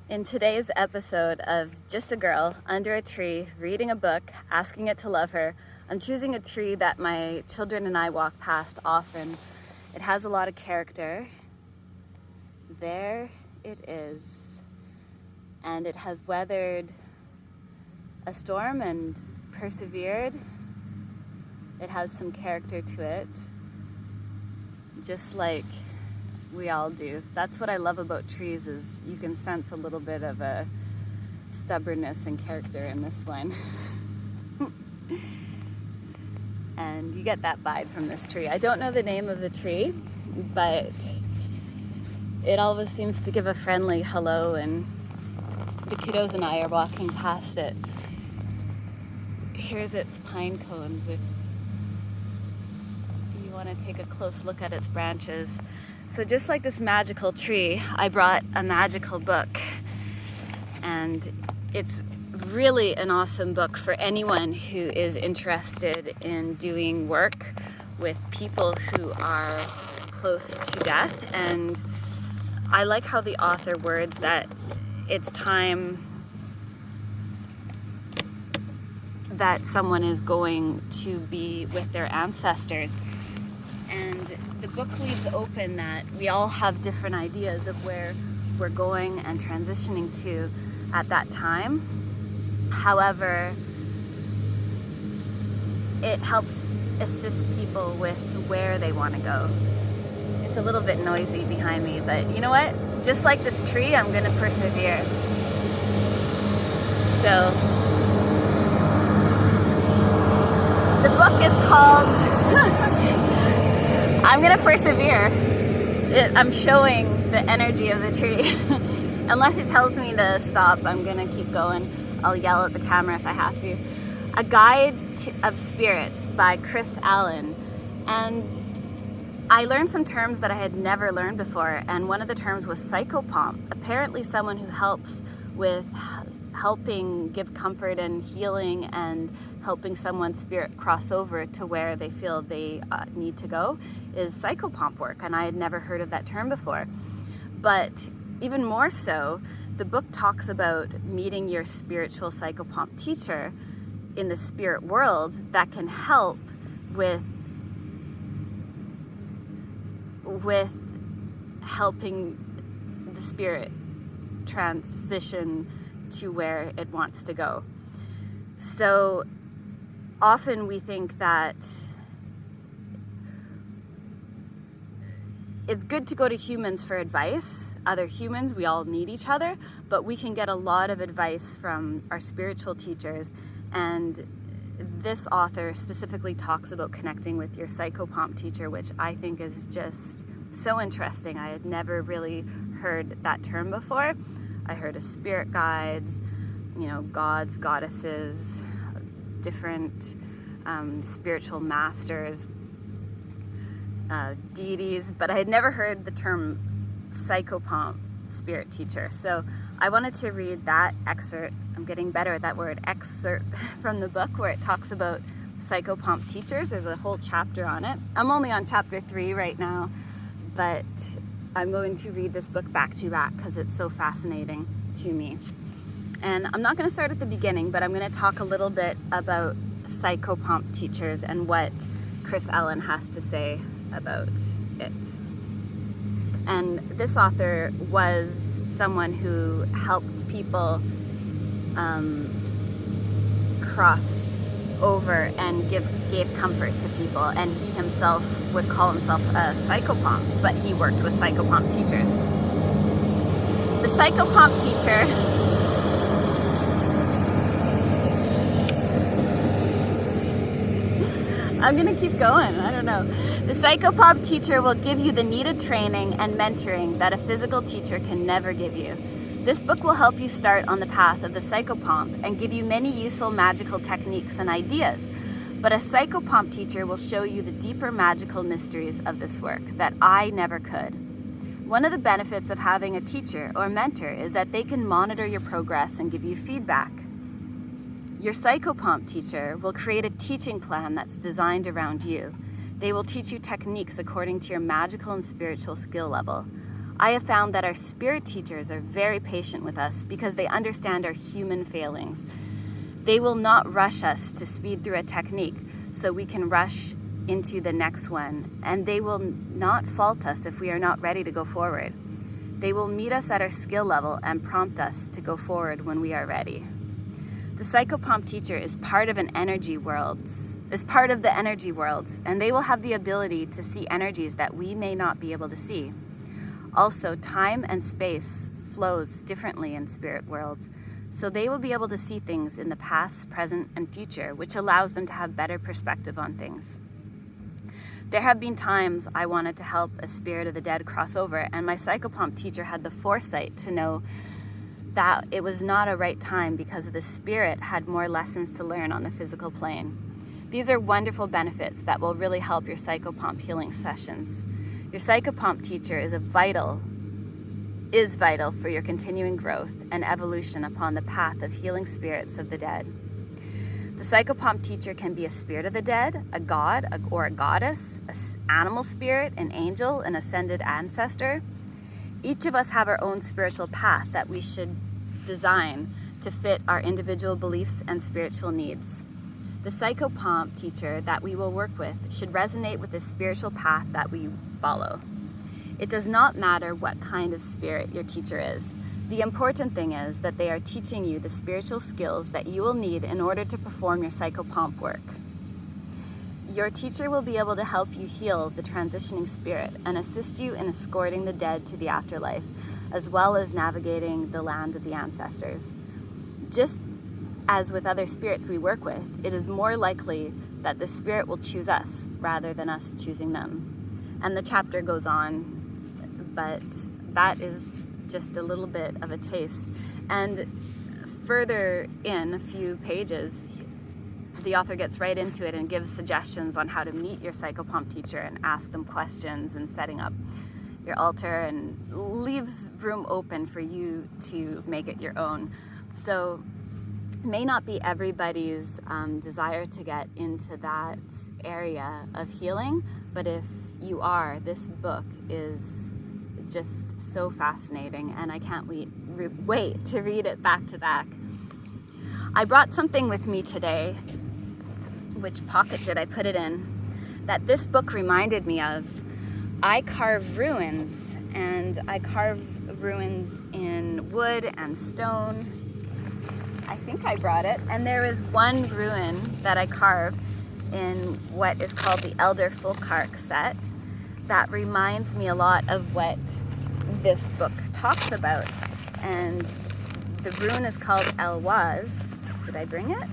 In today's episode of Just a Girl Under a Tree, reading a book, asking it to love her, I'm choosing a tree that my children and I walk past often. It has a lot of character. There it is. And it has weathered a storm and persevered. It has some character to it, just like we all do. That's what I love about trees, is you can sense a little bit of a stubbornness and character in this one. And you get that vibe from this tree. I don't know the name of the tree, but it always seems to give a friendly hello, and the kiddos and I are walking past it. Here's its pine cones if you want to take a close look at its branches. So just like this magical tree, I brought a magical book, and it's really an awesome book for anyone who is interested in doing work with people who are close to death. And I like how the author words that it's time that someone is going to be with their ancestors. And the book leaves open that we all have different ideas of where we're going and transitioning to at that time. However, it helps assist people with where they want to go. It's a little bit noisy behind me, but you know what? Just like this tree, I'm going to persevere. So, the book is called I'm going to persevere. I'm showing the energy of the tree. Unless it tells me to stop, I'm going to keep going. I'll yell at the camera if I have to. A Guide of Spirits by Chris Allaun. And I learned some terms that I had never learned before, and one of the terms was psychopomp. Apparently someone who helps with helping give comfort and healing and helping someone's spirit cross over to where they feel they need to go is psychopomp work, and I had never heard of that term before. But even more so, the book talks about meeting your spiritual psychopomp teacher in the spirit world that can help with helping the spirit transition to where it wants to go. So often we think that it's good to go to humans for advice, other humans, we all need each other, but we can get a lot of advice from our spiritual teachers. And this author specifically talks about connecting with your psychopomp teacher, which I think is just so interesting. I had never really heard that term before. I heard of spirit guides, gods, goddesses, different spiritual masters, deities, but I had never heard the term psychopomp spirit teacher. So I wanted to read that excerpt. I'm getting better at that word, excerpt from the book, where it talks about psychopomp teachers. There's a whole chapter on it. I'm only on chapter 3 right now, but I'm going to read this book back to back because it's so fascinating to me. And I'm not going to start at the beginning, but I'm going to talk a little bit about psychopomp teachers and what Chris Allaun has to say about it. And this author was someone who helped people cross over and gave comfort to people, and he himself would call himself a psychopomp, but he worked with psychopomp teachers. The psychopomp teacher I'm gonna keep going, I don't know. The psychopomp teacher will give you the needed training and mentoring that a physical teacher can never give you. This book will help you start on the path of the psychopomp and give you many useful magical techniques and ideas. But a psychopomp teacher will show you the deeper magical mysteries of this work that I never could. One of the benefits of having a teacher or mentor is that they can monitor your progress and give you feedback. Your psychopomp teacher will create a teaching plan that's designed around you. They will teach you techniques according to your magical and spiritual skill level. I have found that our spirit teachers are very patient with us because they understand our human failings. They will not rush us to speed through a technique so we can rush into the next one, and they will not fault us if we are not ready to go forward. They will meet us at our skill level and prompt us to go forward when we are ready. The Psychopomp teacher is part of the energy worlds, and they will have the ability to see energies that we may not be able to see. Also, time and space flows differently in spirit worlds, so they will be able to see things in the past, present, and future, which allows them to have better perspective on things. There have been times I wanted to help a spirit of the dead cross over, and my Psychopomp teacher had the foresight to know that it was not a right time because the spirit had more lessons to learn on the physical plane. These are wonderful benefits that will really help your Psychopomp healing sessions. Your Psychopomp teacher is vital for your continuing growth and evolution upon the path of healing spirits of the dead. The Psychopomp teacher can be a spirit of the dead, a god or a goddess, an animal spirit, an angel, an ascended ancestor. Each of us have our own spiritual path that we should design to fit our individual beliefs and spiritual needs. The Psychopomp teacher that we will work with should resonate with the spiritual path that we follow. It does not matter what kind of spirit your teacher is. The important thing is that they are teaching you the spiritual skills that you will need in order to perform your Psychopomp work. Your teacher will be able to help you heal the transitioning spirit and assist you in escorting the dead to the afterlife, as well as navigating the land of the ancestors. Just as with other spirits we work with, it is more likely that the spirit will choose us rather than us choosing them. And the chapter goes on, but that is just a little bit of a taste. And further in a few pages, the author gets right into it and gives suggestions on how to meet your Psychopomp teacher and ask them questions and setting up your altar, and leaves room open for you to make it your own. So it may not be everybody's desire to get into that area of healing, but if you are, this book is just so fascinating, and I can't wait to read it back to back. I brought something with me today. Which pocket did I put it in? That this book reminded me of. I carve ruins, and I carve ruins in wood and stone. I think I brought it, and there is one ruin that I carved in what is called the Elder Fulkark set that reminds me a lot of what this book talks about. And the rune is called Elwaz. Did I bring it?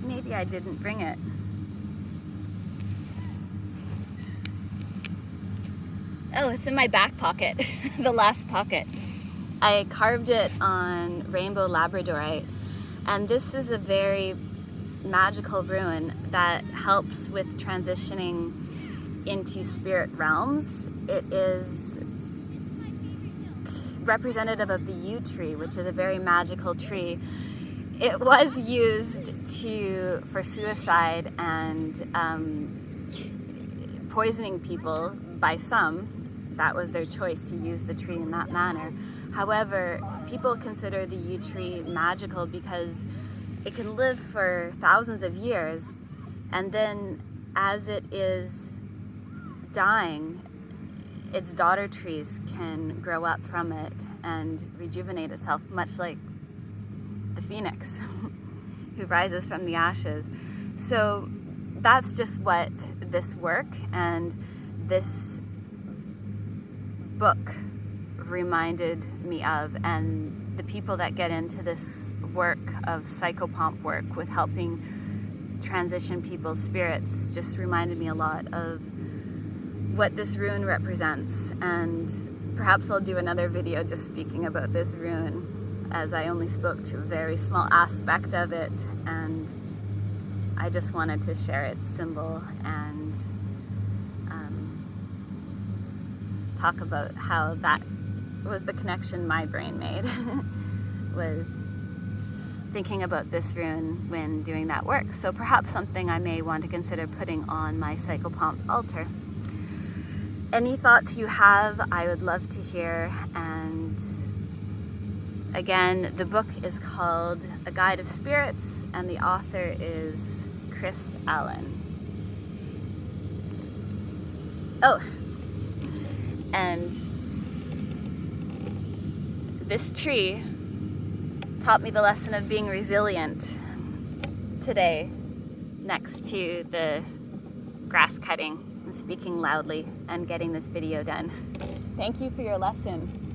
Maybe I didn't bring it. Oh, it's in my back pocket, the last pocket. I carved it on rainbow labradorite, and this is a very magical rune that helps with transitioning into spirit realms. It is representative of the yew tree, which is a very magical tree. It was used for suicide and poisoning people by some. That was their choice, to use the tree in that manner. However, people consider the yew tree magical because it can live for thousands of years, and then as it is dying, its daughter trees can grow up from it and rejuvenate itself, much like the phoenix who rises from the ashes. So that's just what this work and this book reminded me of, and the people that get into this work of Psychopomp work with helping transition people's spirits just reminded me a lot of what this rune represents. And perhaps I'll do another video just speaking about this rune, as I only spoke to a very small aspect of it, and I just wanted to share its symbol and talk about how that was the connection my brain made was thinking about this rune when doing that work. So perhaps something I may want to consider putting on my Psychopomp altar. Any thoughts you have, I would love to hear. And again, the book is called A Guide of Spirits, and the author is Chris Allaun. Oh, and this tree taught me the lesson of being resilient today next to the grass cutting and speaking loudly and getting this video done. Thank you for your lesson.